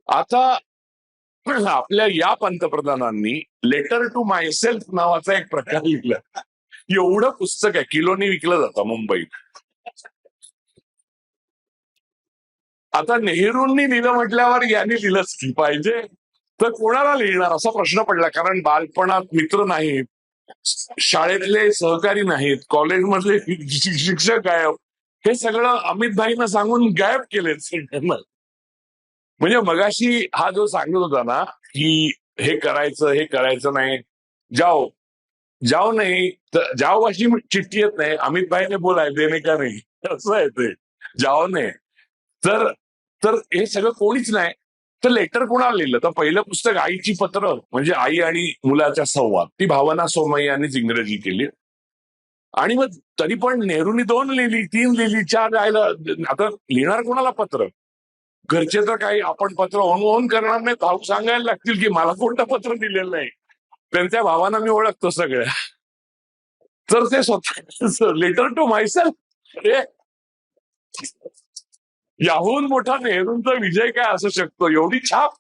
आता आपल्या या पंतप्रधानांनी लेटर टू मायसेल्फ नावाचा एक प्रकार लिहिला. एवढं पुस्तक आहे, किलोनी विकलं जातं मुंबईत. आता नेहरूंनी लिहिलं म्हटल्यावर यांनी लिहिलंच की पाहिजे, तर कोणाला लिहिणार असा प्रश्न पडला. कारण बालपणात मित्र नाहीत, शाळेतले सहकारी नाहीत, कॉलेजमधले शिक्षक गायब, हे सगळं अमित भाईनं सांगून गायब केले सगळ्यांना. म्हणजे मगाशी हा जो सांगत होता ना की हे करायचं नाही, जाओ जाओ नाही तर जाओ अशी चिठ्ठी येत नाही. अमित भाईने बोलाय देणे का नाही, असं आहे ते. जाओ नाही तर तर हे सगळं कोणीच नाही. तर लेटर कोणाला लिहिलं, तर पहिलं पुस्तक आईची पत्र, म्हणजे आई आणि मुलाचा संवाद, ती भावना सोमय्या यांनीच इंग्रजी केली. आणि मग तरी पण नेहरूंनी 2 लिहिली, 3 लिहिली, 4 राहिलं. आता लिहिणार कोणाला पत्र? घरचे तर काही आपण पत्र ऑन करणार नाही, भाऊ सांगायला लागतील की मला कोणतं पत्र दिलेलं नाही. त्यांच्या भावांना मी ओळखतो सगळ्या. तर ते स्वतः लेटर टू मायसेल्फ, अरे याहून मोठा नेहरूंचा विजय काय असू शकतो, एवढी छाप